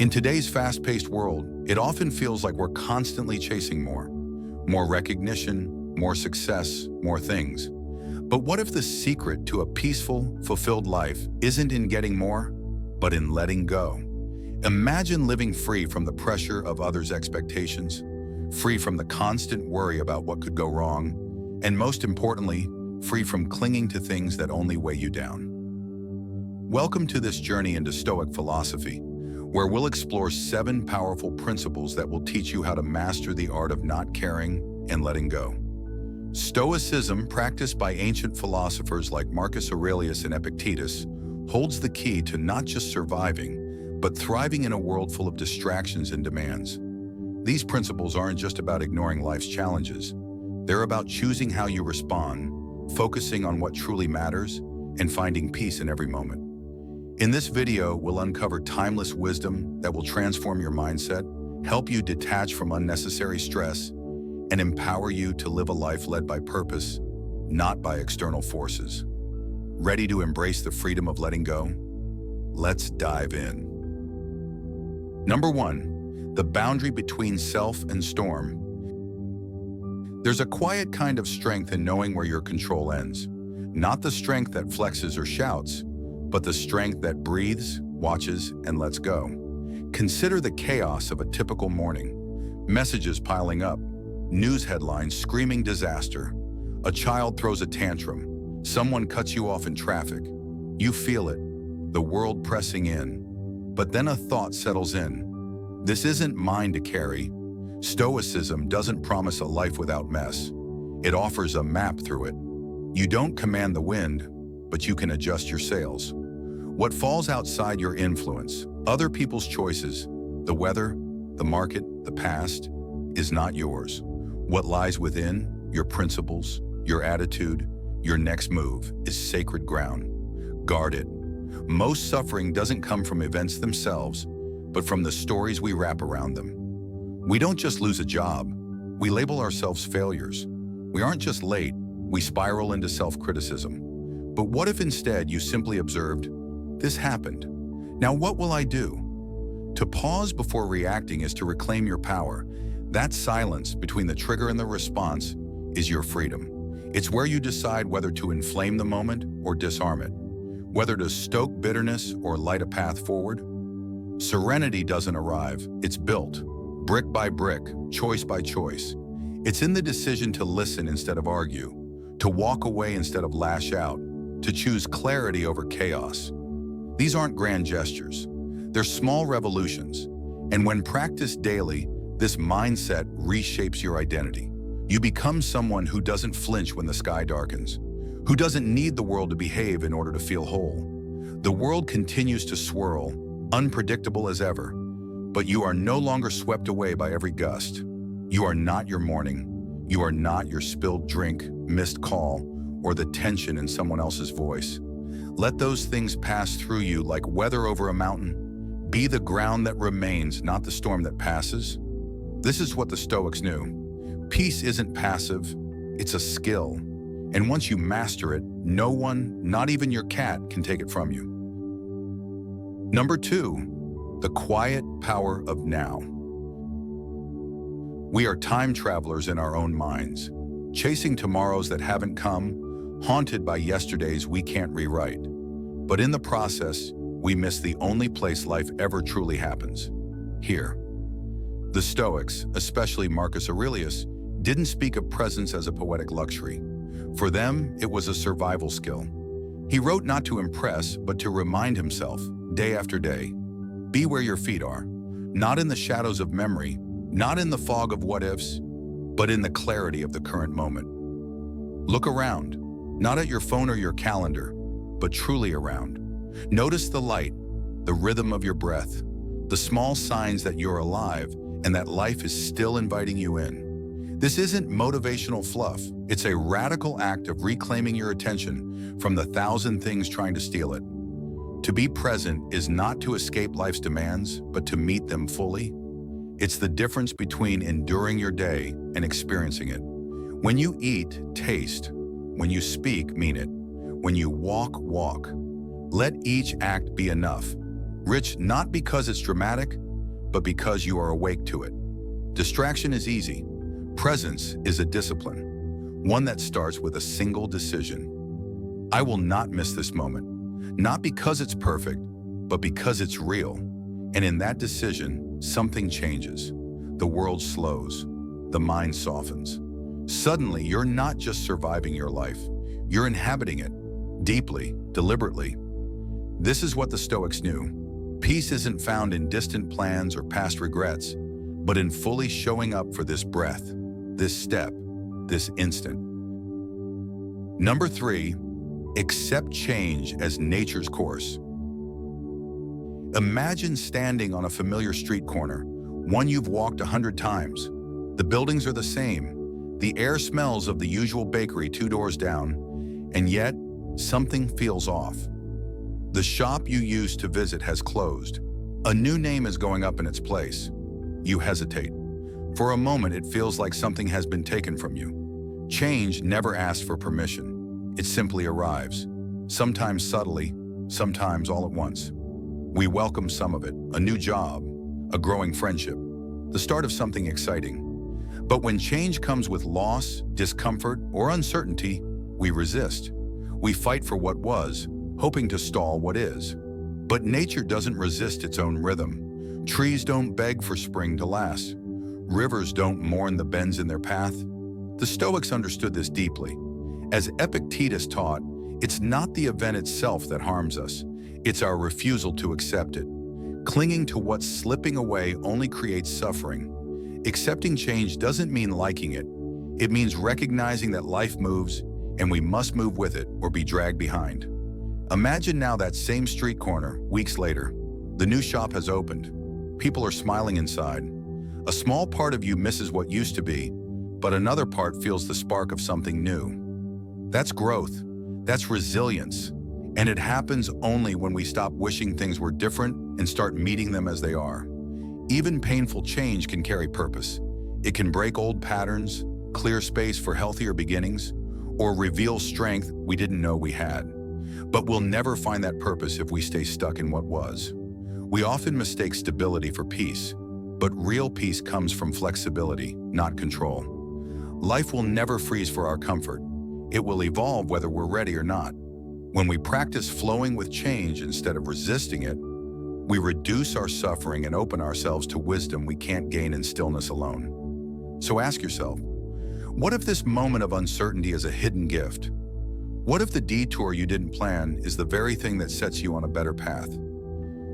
In today's fast-paced world, it often feels like we're constantly chasing more. More recognition, more success, more things. But what if the secret to a peaceful, fulfilled life isn't in getting more, but in letting go? Imagine living free from the pressure of others' expectations, free from the constant worry about what could go wrong, and most importantly, free from clinging to things that only weigh you down. Welcome to this journey into Stoic philosophy, where we'll explore 7 powerful principles that will teach you how to master the art of not caring and letting go. Stoicism, practiced by ancient philosophers like Marcus Aurelius and Epictetus, holds the key to not just surviving, but thriving in a world full of distractions and demands. These principles aren't just about ignoring life's challenges. They're about choosing how you respond, focusing on what truly matters, and finding peace in every moment. In this video, we'll uncover timeless wisdom that will transform your mindset, help you detach from unnecessary stress, and empower you to live a life led by purpose, not by external forces. Ready to embrace the freedom of letting go? Let's dive in. Number 1, the boundary between self and storm. There's a quiet kind of strength in knowing where your control ends. Not the strength that flexes or shouts, but the strength that breathes, watches, and lets go. Consider the chaos of a typical morning. Messages piling up, news headlines screaming disaster. A child throws a tantrum. Someone cuts you off in traffic. You feel it, the world pressing in. But then a thought settles in. This isn't mine to carry. Stoicism doesn't promise a life without mess. It offers a map through it. You don't command the wind, but you can adjust your sails. What falls outside your influence, other people's choices, the weather, the market, the past, is not yours. What lies within, your principles, your attitude, your next move, is sacred ground. Guard it. Most suffering doesn't come from events themselves, but from the stories we wrap around them. We don't just lose a job, we label ourselves failures. We aren't just late, we spiral into self-criticism. But what if instead you simply observed, this happened. Now what will I do? To pause before reacting is to reclaim your power. That silence between the trigger and the response is your freedom. It's where you decide whether to inflame the moment or disarm it, whether to stoke bitterness or light a path forward. Serenity doesn't arrive, it's built, brick by brick, choice by choice. It's in the decision to listen instead of argue, to walk away instead of lash out, to choose clarity over chaos. These aren't grand gestures. They're small revolutions. And when practiced daily, this mindset reshapes your identity. You become someone who doesn't flinch when the sky darkens, who doesn't need the world to behave in order to feel whole. The world continues to swirl, unpredictable as ever, but you are no longer swept away by every gust. You are not your morning. You are not your spilled drink, missed call, or the tension in someone else's voice. Let those things pass through you like weather over a mountain. Be the ground that remains, not the storm that passes. This is what the Stoics knew. Peace isn't passive, it's a skill. And once you master it, no one, not even your cat, can take it from you. Number 2, the quiet power of now. We are time travelers in our own minds, chasing tomorrows that haven't come, haunted by yesterdays we can't rewrite. But in the process, we miss the only place life ever truly happens, here. The Stoics, especially Marcus Aurelius, didn't speak of presence as a poetic luxury. For them, it was a survival skill. He wrote not to impress, but to remind himself, day after day, be where your feet are, not in the shadows of memory, not in the fog of what-ifs, but in the clarity of the current moment. Look around, not at your phone or your calendar, but truly around. Notice the light, the rhythm of your breath, the small signs that you're alive and that life is still inviting you in. This isn't motivational fluff. It's a radical act of reclaiming your attention from the 1,000 things trying to steal it. To be present is not to escape life's demands, but to meet them fully. It's the difference between enduring your day and experiencing it. When you eat, taste. When you speak, mean it. When you walk, walk. Let each act be enough. Rich not because it's dramatic, but because you are awake to it. Distraction is easy. Presence is a discipline, one that starts with a single decision. I will not miss this moment, not because it's perfect, but because it's real. And in that decision, something changes. The world slows. The mind softens. Suddenly, you're not just surviving your life. You're inhabiting it, deeply, deliberately. This is what the Stoics knew. Peace isn't found in distant plans or past regrets, but in fully showing up for this breath, this step, this instant. Number 3, accept change as nature's course. Imagine standing on a familiar street corner, one you've walked 100 times. The buildings are the same. The air smells of the usual bakery 2 doors down, and yet something feels off. The shop you used to visit has closed. A new name is going up in its place. You hesitate. For a moment, it feels like something has been taken from you. Change never asks for permission. It simply arrives, sometimes subtly, sometimes all at once. We welcome some of it, a new job, a growing friendship, the start of something exciting. But when change comes with loss, discomfort, or uncertainty, we resist. We fight for what was, hoping to stall what is. But nature doesn't resist its own rhythm. Trees don't beg for spring to last. Rivers don't mourn the bends in their path. The Stoics understood this deeply. As Epictetus taught, it's not the event itself that harms us. It's our refusal to accept it. Clinging to what's slipping away only creates suffering. Accepting change doesn't mean liking it. It means recognizing that life moves, and we must move with it or be dragged behind. Imagine now that same street corner, weeks later. The new shop has opened. People are smiling inside. A small part of you misses what used to be, but another part feels the spark of something new. That's growth. That's resilience. And it happens only when we stop wishing things were different and start meeting them as they are. Even painful change can carry purpose. It can break old patterns, clear space for healthier beginnings, or reveal strength we didn't know we had. But we'll never find that purpose if we stay stuck in what was. We often mistake stability for peace, but real peace comes from flexibility, not control. Life will never freeze for our comfort. It will evolve whether we're ready or not. When we practice flowing with change instead of resisting it, we reduce our suffering and open ourselves to wisdom we can't gain in stillness alone. So ask yourself, what if this moment of uncertainty is a hidden gift? What if the detour you didn't plan is the very thing that sets you on a better path?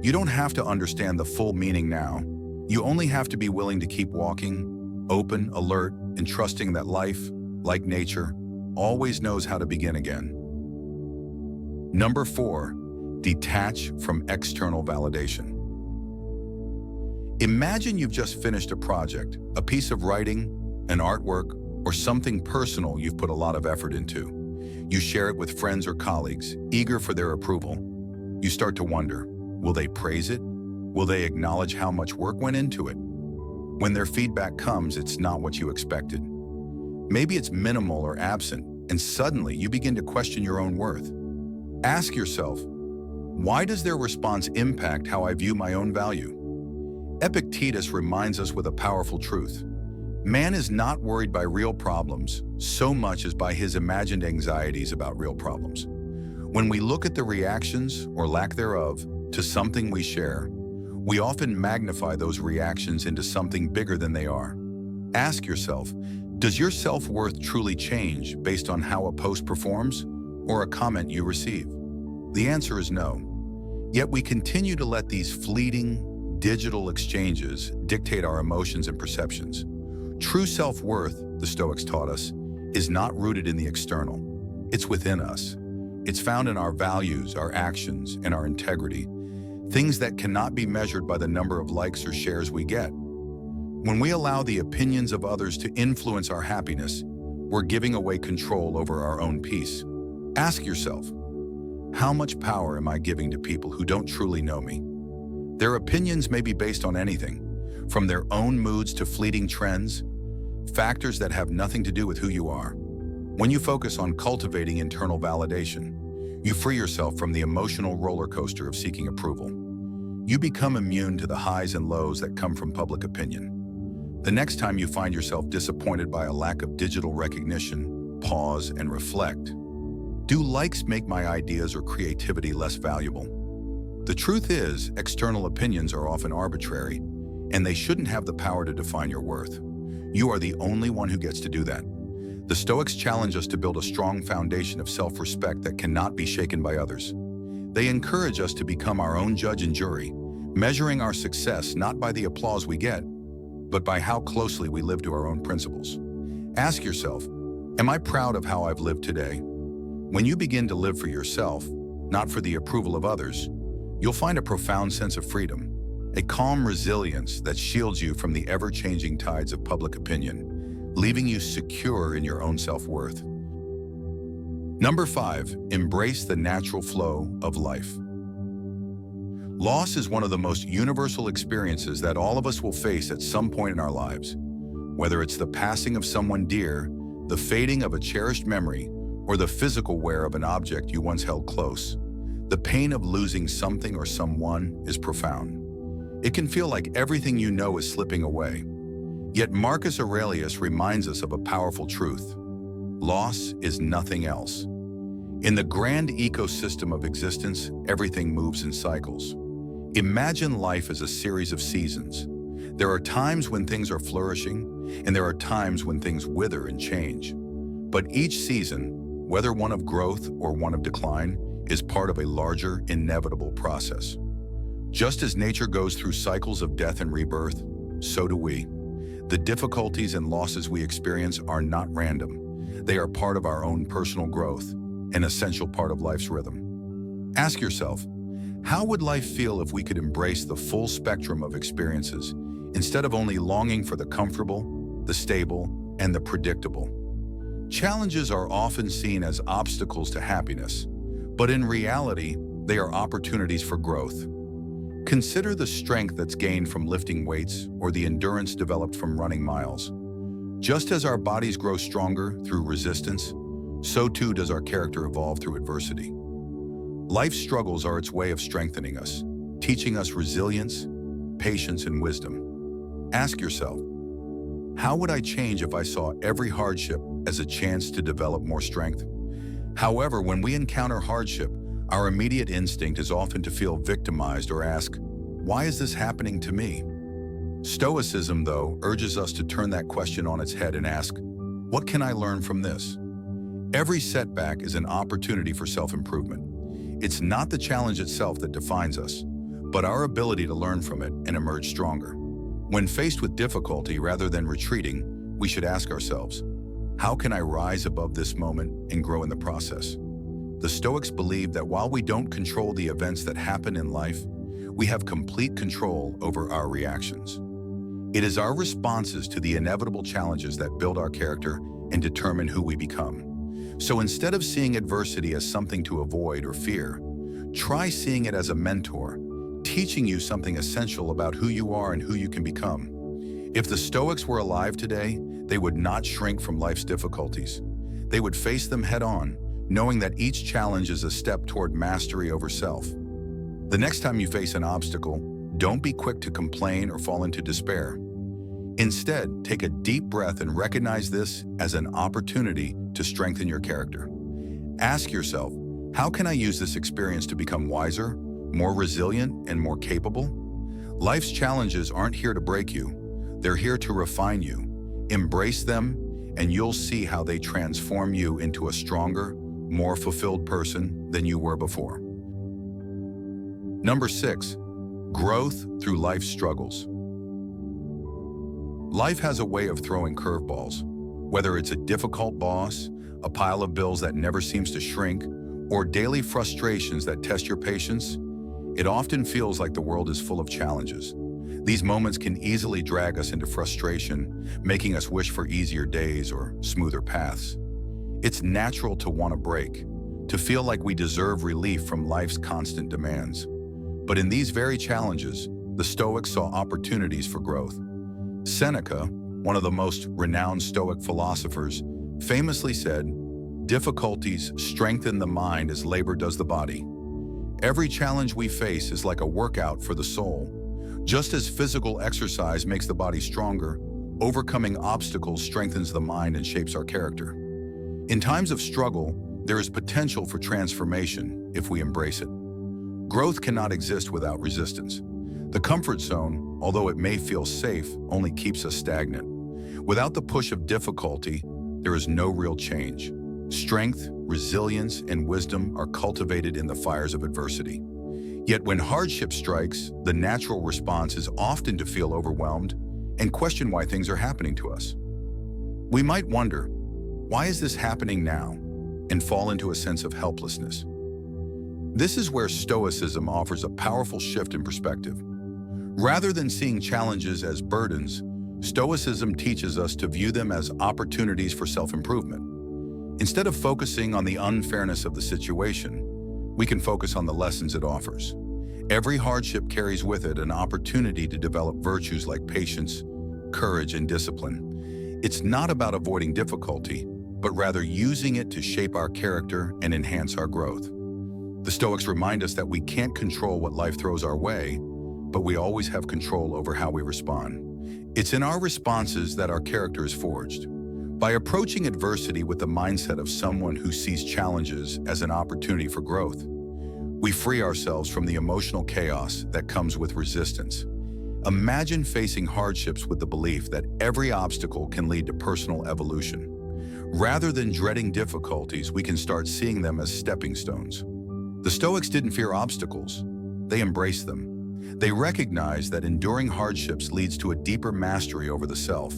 You don't have to understand the full meaning now. You only have to be willing to keep walking, open, alert, and trusting that life, like nature, always knows how to begin again. Number 4, detach from external validation. Imagine you've just finished a project, a piece of writing, an artwork, or something personal you've put a lot of effort into. You share it with friends or colleagues, eager for their approval. You start to wonder, will they praise it? Will they acknowledge how much work went into it? When their feedback comes, it's not what you expected. Maybe it's minimal or absent, and suddenly you begin to question your own worth. Ask yourself, why does their response impact how I view my own value? Epictetus reminds us with a powerful truth. Man is not worried by real problems so much as by his imagined anxieties about real problems. When we look at the reactions, or lack thereof, to something we share, we often magnify those reactions into something bigger than they are. Ask yourself, does your self-worth truly change based on how a post performs or a comment you receive? The answer is no. Yet we continue to let these fleeting, digital exchanges dictate our emotions and perceptions. True self-worth, the Stoics taught us, is not rooted in the external. It's within us. It's found in our values, our actions, and our integrity, things that cannot be measured by the number of likes or shares we get. When we allow the opinions of others to influence our happiness, we're giving away control over our own peace. Ask yourself, how much power am I giving to people who don't truly know me? Their opinions may be based on anything, from their own moods to fleeting trends, factors that have nothing to do with who you are. When you focus on cultivating internal validation, you free yourself from the emotional roller coaster of seeking approval. you become immune to the highs and lows that come from public opinion. The next time you find yourself disappointed by a lack of digital recognition, pause and reflect. Do likes make my ideas or creativity less valuable? The truth is, external opinions are often arbitrary, and they shouldn't have the power to define your worth. You are the only one who gets to do that. The Stoics challenge us to build a strong foundation of self-respect that cannot be shaken by others. They encourage us to become our own judge and jury, measuring our success not by the applause we get, but by how closely we live to our own principles. Ask yourself, am I proud of how I've lived today? When you begin to live for yourself, not for the approval of others, you'll find a profound sense of freedom, a calm resilience that shields you from the ever-changing tides of public opinion, leaving you secure in your own self-worth. Number 5, embrace the natural flow of life. Loss is one of the most universal experiences that all of us will face at some point in our lives. Whether it's the passing of someone dear, the fading of a cherished memory, or the physical wear of an object you once held close, the pain of losing something or someone is profound. It can feel like everything you know is slipping away. Yet Marcus Aurelius reminds us of a powerful truth. Loss is nothing else. In the grand ecosystem of existence, everything moves in cycles. Imagine life as a series of seasons. There are times when things are flourishing, and there are times when things wither and change. But each season, whether one of growth or one of decline, is part of a larger, inevitable process. Just as nature goes through cycles of death and rebirth, so do we. The difficulties and losses we experience are not random. They are part of our own personal growth, an essential part of life's rhythm. Ask yourself, how would life feel if we could embrace the full spectrum of experiences, instead of only longing for the comfortable, the stable, and the predictable? Challenges are often seen as obstacles to happiness, but in reality, they are opportunities for growth. Consider the strength that's gained from lifting weights or the endurance developed from running miles. Just as our bodies grow stronger through resistance, so too does our character evolve through adversity. Life's struggles are its way of strengthening us, teaching us resilience, patience, and wisdom. Ask yourself, how would I change if I saw every hardship as a chance to develop more strength? However, when we encounter hardship, our immediate instinct is often to feel victimized or ask, why is this happening to me? Stoicism, though, urges us to turn that question on its head and ask, what can I learn from this? Every setback is an opportunity for self-improvement. It's not the challenge itself that defines us, but our ability to learn from it and emerge stronger. When faced with difficulty rather than retreating, we should ask ourselves, how can I rise above this moment and grow in the process? The Stoics believe that while we don't control the events that happen in life, we have complete control over our reactions. It is our responses to the inevitable challenges that build our character and determine who we become. So instead of seeing adversity as something to avoid or fear, try seeing it as a mentor, teaching you something essential about who you are and who you can become. If the Stoics were alive today, they would not shrink from life's difficulties. They would face them head-on, knowing that each challenge is a step toward mastery over self. The next time you face an obstacle, don't be quick to complain or fall into despair. Instead, take a deep breath and recognize this as an opportunity to strengthen your character. Ask yourself, how can I use this experience to become wiser, more resilient, and more capable? Life's challenges aren't here to break you. They're here to refine you. Embrace them, and you'll see how they transform you into a stronger, more fulfilled person than you were before. Number 6, growth through life's struggles. Life has a way of throwing curveballs. Whether it's a difficult boss, a pile of bills that never seems to shrink, or daily frustrations that test your patience, it often feels like the world is full of challenges. These moments can easily drag us into frustration, making us wish for easier days or smoother paths. It's natural to want a break, to feel like we deserve relief from life's constant demands. But in these very challenges, the Stoics saw opportunities for growth. Seneca, one of the most renowned Stoic philosophers, famously said, "Difficulties strengthen the mind as labor does the body." Every challenge we face is like a workout for the soul. Just as physical exercise makes the body stronger, overcoming obstacles strengthens the mind and shapes our character. In times of struggle, there is potential for transformation if we embrace it. Growth cannot exist without resistance. The comfort zone, although it may feel safe, only keeps us stagnant. Without the push of difficulty, there is no real change. Strength, resilience, and wisdom are cultivated in the fires of adversity. Yet when hardship strikes, the natural response is often to feel overwhelmed and question why things are happening to us. We might wonder, why is this happening now? And fall into a sense of helplessness. This is where Stoicism offers a powerful shift in perspective. Rather than seeing challenges as burdens, Stoicism teaches us to view them as opportunities for self-improvement. Instead of focusing on the unfairness of the situation, we can focus on the lessons it offers. Every hardship carries with it an opportunity to develop virtues like patience, courage, and discipline. It's not about avoiding difficulty, but rather using it to shape our character and enhance our growth. The Stoics remind us that we can't control what life throws our way, but we always have control over how we respond. It's in our responses that our character is forged. By approaching adversity with the mindset of someone who sees challenges as an opportunity for growth, we free ourselves from the emotional chaos that comes with resistance. Imagine facing hardships with the belief that every obstacle can lead to personal evolution. Rather than dreading difficulties, we can start seeing them as stepping stones. The Stoics didn't fear obstacles, they embraced them. They recognized that enduring hardships leads to a deeper mastery over the self,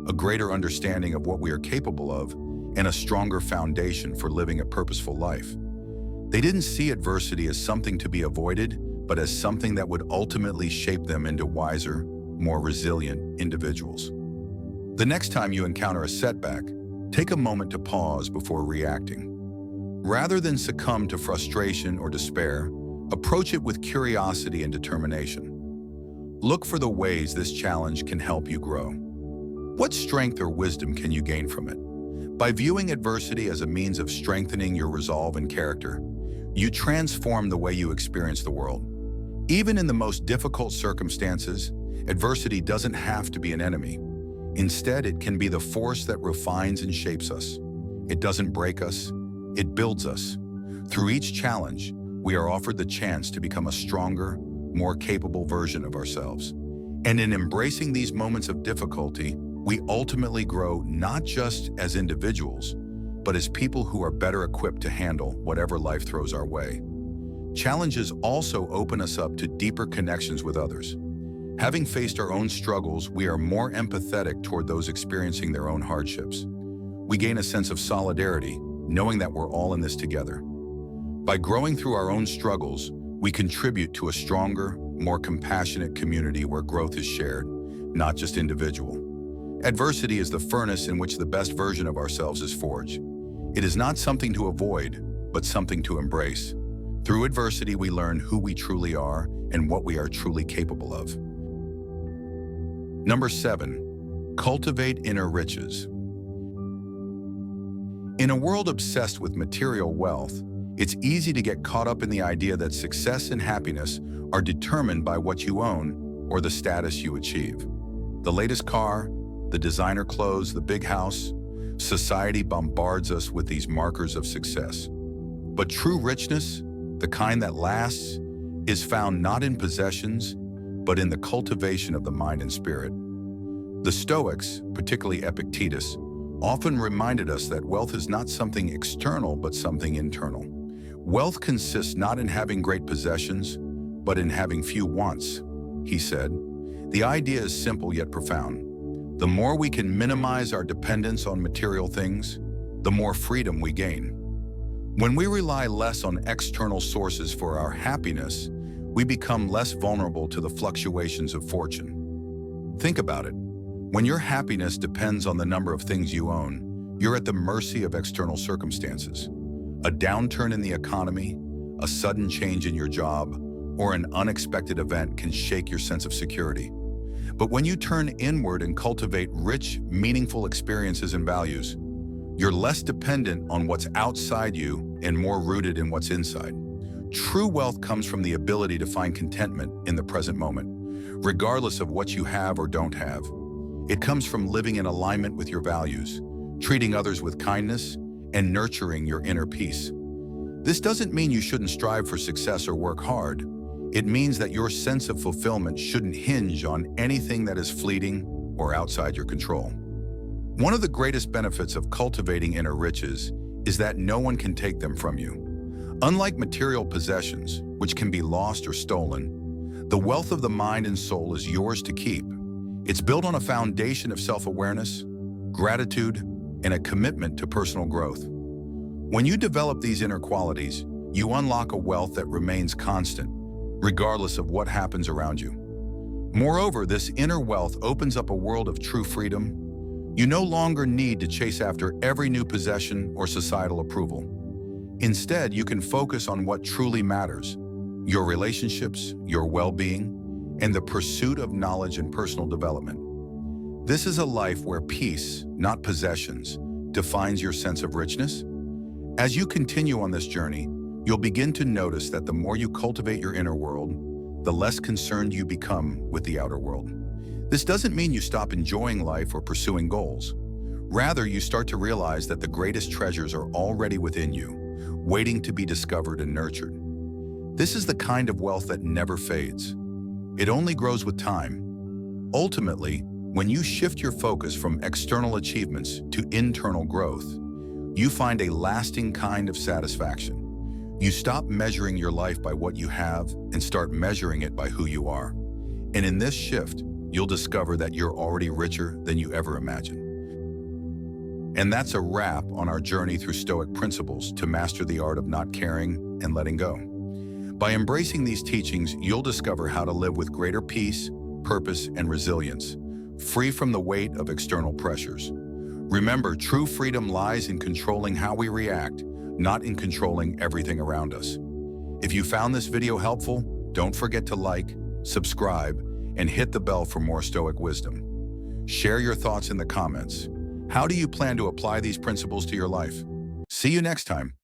a greater understanding of what we are capable of, and a stronger foundation for living a purposeful life. They didn't see adversity as something to be avoided, but as something that would ultimately shape them into wiser, more resilient individuals. The next time you encounter a setback, take a moment to pause before reacting. Rather than succumb to frustration or despair, approach it with curiosity and determination. Look for the ways this challenge can help you grow. What strength or wisdom can you gain from it? By viewing adversity as a means of strengthening your resolve and character, you transform the way you experience the world. Even in the most difficult circumstances, adversity doesn't have to be an enemy. Instead, it can be the force that refines and shapes us. It doesn't break us, it builds us. Through each challenge, we are offered the chance to become a stronger, more capable version of ourselves. And in embracing these moments of difficulty, we ultimately grow not just as individuals, but as people who are better equipped to handle whatever life throws our way. Challenges also open us up to deeper connections with others. Having faced our own struggles, we are more empathetic toward those experiencing their own hardships. We gain a sense of solidarity, knowing that we're all in this together. By growing through our own struggles, we contribute to a stronger, more compassionate community where growth is shared, not just individual. Adversity is the furnace in which the best version of ourselves is forged. It is not something to avoid, but something to embrace. Through adversity, we learn who we truly are and what we are truly capable of. Number 7, cultivate inner riches. In a world obsessed with material wealth, it's easy to get caught up in the idea that success and happiness are determined by what you own or the status you achieve. The latest car, the designer clothes, the big house, society bombards us with these markers of success. But true richness, the kind that lasts, is found not in possessions, but in the cultivation of the mind and spirit. The Stoics, particularly Epictetus, often reminded us that wealth is not something external, but something internal. Wealth consists not in having great possessions, but in having few wants, he said. The idea is simple yet profound. The more we can minimize our dependence on material things, the more freedom we gain. When we rely less on external sources for our happiness, we become less vulnerable to the fluctuations of fortune. Think about it. When your happiness depends on the number of things you own, you're at the mercy of external circumstances. A downturn in the economy, a sudden change in your job, or an unexpected event can shake your sense of security. But when you turn inward and cultivate rich, meaningful experiences and values, you're less dependent on what's outside you and more rooted in what's inside. True wealth comes from the ability to find contentment in the present moment, regardless of what you have or don't have. It comes from living in alignment with your values, treating others with kindness, and nurturing your inner peace. This doesn't mean you shouldn't strive for success or work hard. It means that your sense of fulfillment shouldn't hinge on anything that is fleeting or outside your control. One of the greatest benefits of cultivating inner riches is that no one can take them from you. Unlike material possessions, which can be lost or stolen, the wealth of the mind and soul is yours to keep. It's built on a foundation of self-awareness, gratitude, and a commitment to personal growth. When you develop these inner qualities, you unlock a wealth that remains constant, regardless of what happens around you. Moreover, this inner wealth opens up a world of true freedom. You no longer need to chase after every new possession or societal approval. Instead, you can focus on what truly matters: your relationships, your well-being, and the pursuit of knowledge and personal development. This is a life where peace, not possessions, defines your sense of richness. As you continue on this journey, you'll begin to notice that the more you cultivate your inner world, the less concerned you become with the outer world. This doesn't mean you stop enjoying life or pursuing goals. Rather, you start to realize that the greatest treasures are already within you, waiting to be discovered and nurtured. This is the kind of wealth that never fades. It only grows with time. Ultimately, when you shift your focus from external achievements to internal growth, you find a lasting kind of satisfaction. You stop measuring your life by what you have and start measuring it by who you are. And in this shift, you'll discover that you're already richer than you ever imagined. And that's a wrap on our journey through Stoic principles to master the art of not caring and letting go. By embracing these teachings, you'll discover how to live with greater peace, purpose, and resilience, free from the weight of external pressures. Remember, true freedom lies in controlling how we react, not in controlling everything around us. If you found this video helpful, don't forget to like, subscribe, and hit the bell for more Stoic wisdom. Share your thoughts in the comments. How do you plan to apply these principles to your life? See you next time.